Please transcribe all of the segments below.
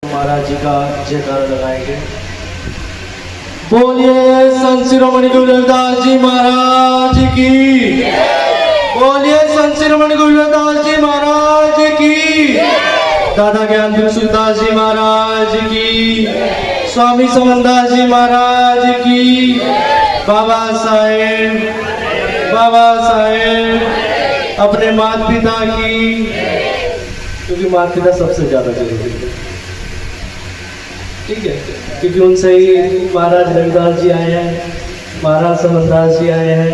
महाराज जी का जयकारा लगाएंगे। बोलिए संत शिरोमणि गुरु रविदास जी महाराज की, बोलिए संत शिरोमणि गुरु रविदास जी महाराज की, दादा ज्ञान भिक्षुदास जी महाराज की, स्वामी समनदास जी महाराज की, बाबा साहेब अपने माता पिता की, क्योंकि माता पिता सबसे ज्यादा जरूरी है, ठीक है, क्योंकि उनसे ही महाराज रविदास जी आए हैं, महाराज समनदास जी आए हैं,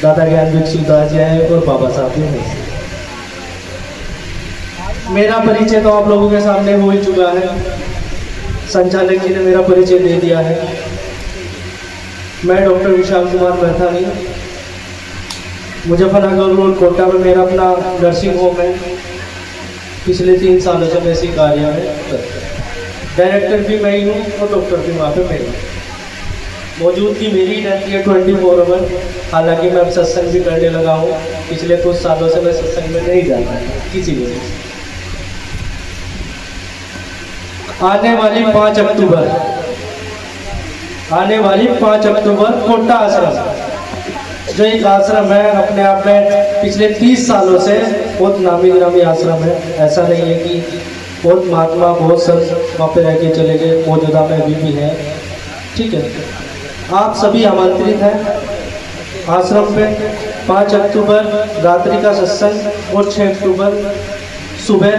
दादा ज्ञान भिक्षुदास जी आए हैं और बाबा साहब भी हैं। मेरा परिचय तो आप लोगों के सामने हो ही चुका है, संचालक जी ने मेरा परिचय दे दिया है। मैं डॉक्टर विशाल कुमार मैथानी, मुजफ्फरनगर रोड कोटा में मेरा अपना नर्सिंग होम है। पिछले 3 सालों से मैं इसी कार्य में डायरेक्टर भी मैं ही हूँ और डॉक्टर भी वहाँ पे मैं हूँ। मौजूदगी मेरी रहती है 24 आवर। हालांकि मैं अब सत्संग भी करने लगा हूँ, पिछले कुछ सालों से मैं सत्संग में नहीं जाता किसी वजह से। आने वाली 5 अक्टूबर कोटा आश्रम, जो एक आश्रम है अपने आप में पिछले 30 सालों से बहुत नामी गिरामी आश्रम है। ऐसा नहीं है कि बहुत महात्मा बहुत संत वहाँ पे रह के चले गए, मौजूदा में अभी भी है, ठीक है। आप सभी आमंत्रित हैं आश्रम पे। 5 अक्टूबर रात्रि का सत्संग और 6 अक्टूबर सुबह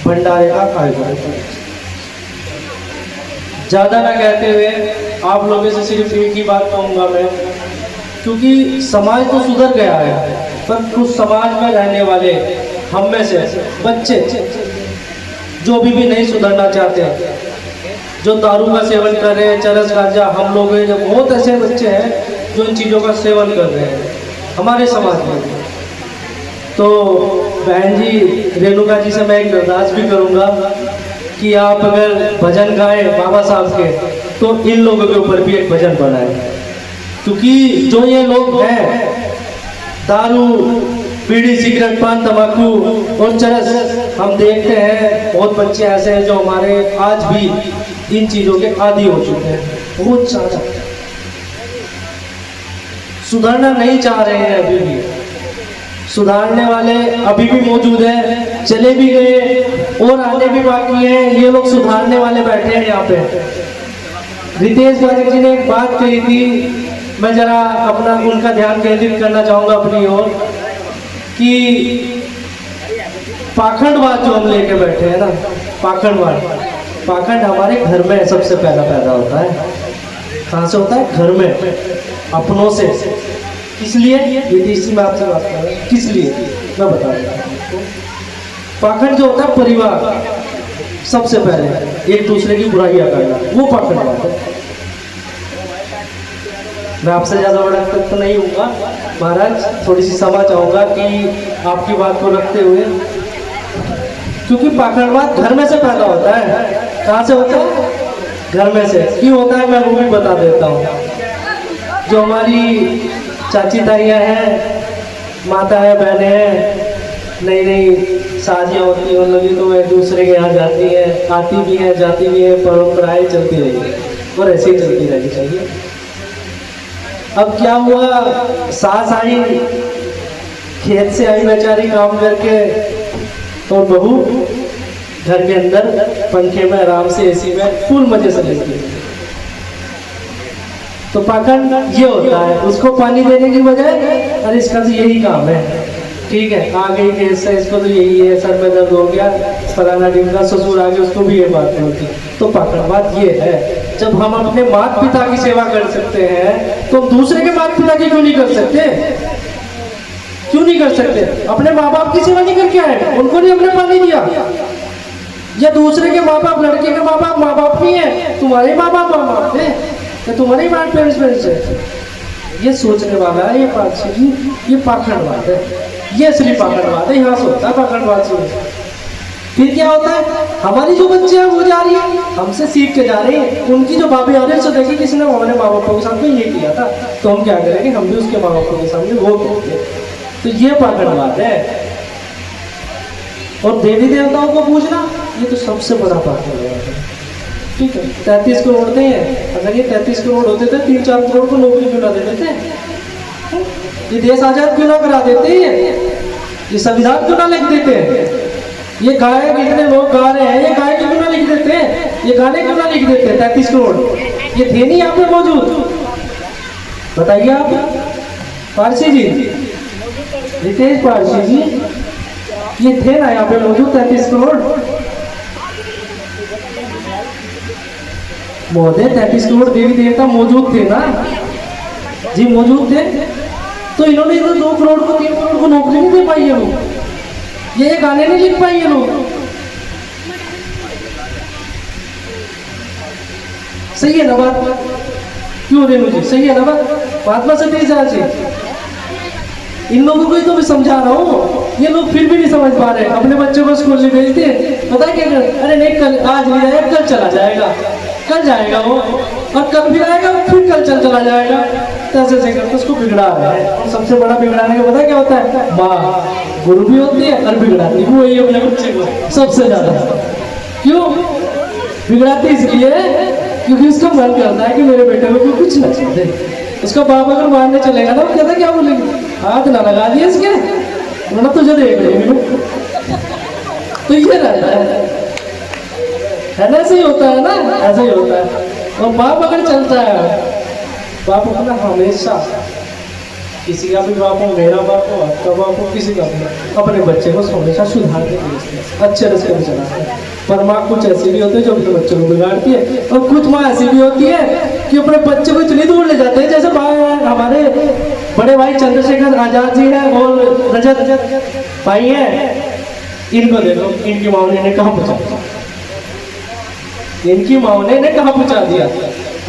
भंडारे का आयोजन। ज़्यादा ना कहते हुए आप लोगों से सिर्फ एक ही बात कहूँगा मैं, क्योंकि समाज तो सुधर गया है, पर कुछ समाज में रहने वाले हम में से बच्चे जो अभी भी नहीं सुधरना चाहते, जो दारू का सेवन कर रहे हैं, चरस गांजा, हम लोग बहुत ऐसे बच्चे हैं जो इन चीज़ों का सेवन कर रहे हैं हमारे समाज में। तो बहन जी रेणुका जी से मैं एक अरदास भी करूँगा कि आप अगर भजन गाएं बाबा साहब के, तो इन लोगों के ऊपर भी एक भजन बनाएं, क्योंकि जो ये लोग हैं दारू बीड़ी सिगरेट पान तंबाकू और चरस, हम देखते हैं बहुत बच्चे ऐसे हैं जो हमारे आज भी इन चीज़ों के आदी हो चुके हैं, बहुत ज़्यादा सुधरना नहीं चाह रहे हैं। अभी भी सुधारने वाले अभी भी मौजूद हैं, चले भी गए और आने भी बाकी हैं। ये लोग सुधारने वाले बैठे हैं यहाँ पे। रितेश बारिक जी ने एक बात कही थी, मैं जरा अपना उनका ध्यान केंद्रित करना चाहूँगा अपनी ओर, कि पाखंडवाद जो हम लेके बैठे हैं ना, पाखंड हमारे घर में सबसे पहला पैदा होता है। कहाँ से होता है? घर में, अपनों से। किस लिए? विदेशी में आपसे बात कर रहा हूँ, किस लिए मैं बता रहा हूँ। पाखंड जो होता है परिवार, सबसे पहले एक दूसरे की बुराइयां करना, वो पाखंडवाद है। मैं आपसे ज़्यादा बड़ा तक तो नहीं हूँगा महाराज, थोड़ी सी समझ चाहूँगा कि आपकी बात को रखते हुए, क्योंकि पाखंडवाद घर में से पैदा होता है। कहाँ से होता है? घर में से। क्यों होता है मैं वो भी बता देता हूँ। जो हमारी चाची ताइयाँ हैं, माता है, बहनें हैं, नई नई शादियाँ होती हैं उन लोग, तो एक दूसरे के यहाँ जाती है, आती भी है जाती भी है, परंपराएं चलती रही और ऐसे ही चलती रहनी चाहिए। अब क्या हुआ, सास आई, खेत से आई बेचारी काम करके, और बहू घर के अंदर पंखे में आराम से एसी में फुल मजे से लेती है। तो पाखंड ये होता है, उसको पानी देने की बजाय अरे इसका तो यही काम है, ठीक है, आ गई केस है, इसको तो यही है, सर में दर्द हो गया, फलाना ढिमका, ससुर आ गए, उसको भी ये बात होती। तो पाखंडवाद ये है। जब हम अपने माता पिता की सेवा कर सकते हैं, तो दूसरे के माता पिता की क्यों नहीं कर सकते? क्यों नहीं कर सकते? अपने माँ बाप की सेवा नहीं करके आए, उनको नहीं हमने पानी दिया? या दूसरे के माँ बाप, लड़के के माँ बाप नहीं है, तुम्हारे माँ बाप है, या तुम्हारे पेरेंट्स है। ये सोचने वाला है, ये पाखंडवाद है, ये असली पाखंडवाद है। यहाँ से होता है पाखंडवाद से। फिर क्या होता है, हमारी जो बच्चे हैं वो जा रही है, हमसे सीख के जा रही है, उनकी जो भाभी आ रही है उससे देखिए किसी ने हमारे माँ बापों के सामने ये किया था, तो हम क्या करेंगे, हम भी उसके माँ बापों के सामने वो करेंगे। तो ये पाखंडवाद है। और देवी देवताओं को पूछना, ये तो सबसे बड़ा पाप हो गया है। ठीक है, 33 करोड़ होते हैं, अगर ये 33 करोड़ होते थे 3-4 करोड़ को नौकरी क्यों ना दे देते? ये देश आजाद क्यों ना करा देते हैं? ये संविधान क्यों ना लिख देते हैं? ये गायक इतने लोग गा रहे हैं, ये गायक क्यों ना लिख देते हैं? ये गाने क्यों ना लिख देते हैं? 33 करोड़ ये थे नहीं यहाँ पे मौजूद? बताइए आप पारसी जी, रितेश पारसी जी, ये थे ना यहाँ पे मौजूद 33 करोड़? महोदय 33 करोड़ देवी देवता मौजूद थे ना जी, मौजूद थे। तो इन्होंने तो 2 करोड़ को 3 करोड़ को नौकरी नहीं दे पाई है लोग, ये गाने नहीं लिख पाई है लोग। सही है ना बात? क्यों रेणु जी, सही है ना बात? महात्मा सतीश जी, इन लोगों को ही तो मैं समझा रहा हूँ, ये लोग फिर भी नहीं समझ पा रहे। अपने बच्चों को स्कूल में भेजते हैं, पता है क्या कर, अरे नहीं कल आज नहीं जाएगा, कल चला जाएगा, कल जाएगा वो, और कल फिर आएगा, फिर कल चला जाएगा। ऐसे ऐसे करके उसको बिगड़ा रहा है। और सबसे बड़ा बिगड़ाने का पता क्या होता है? माँ गुरु भी होती है और बिगड़ाती भी वही अपने बच्चे को सबसे ज्यादा। क्यों बिगड़ाती? इसलिए क्योंकि उसका मन करता है कि मेरे बेटे को कोई कुछ ना चाहिए। उसका बाप अगर मारने चलेगा ना, वो कहता क्या बोलेंगे, हाथ ना लगा दिए इसके, वरना तुझे देख लेंगे। तो ये रहता है ना, ऐसे ही होता है ना, ऐसे ही होता है। और बाप अगर चलता है, बाप अपना हमेशा, किसी का भी बाप हो, मेरा बाप हो, आपका बाप हो, किसी का भी, अपने बच्चे को हमेशा सुधार के अच्छे रास्ते में चलाते हैं। पर माँ कुछ ऐसी भी होती है जो अपने बच्चों को बिगाड़ती है, और कुछ माँ ऐसी भी होती है कि अपने बच्चे को इतनी दूर ले जाते हैं। जैसे हमारे बड़े भाई चंद्रशेखर आजाद जी हैं और रजत भाई हैं, इनको देखो, इनकी माँ ने इन्हें कहाँ पहुँचा दिया, इनकी माँ ने इन्हें कहाँ पहुँचा दिया।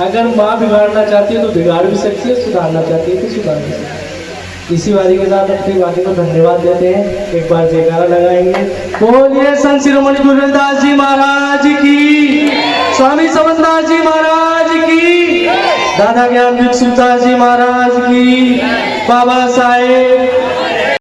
अगर माँ बिगाड़ना चाहती है तो बिगाड़ भी सकती है, सुधारना चाहती है तो सुधार भी सकती है। इसी वारी के साथ अपनी वाणी को धन्यवाद देते हैं। एक बार जयकारा लगाएंगे, बोलिए संत शिरोमणि गुरु रविदास जी महाराज की, स्वामी समनदास जी महाराज की, दादा ज्ञान भिक्षुदास जी महाराज की, बाबा साहेब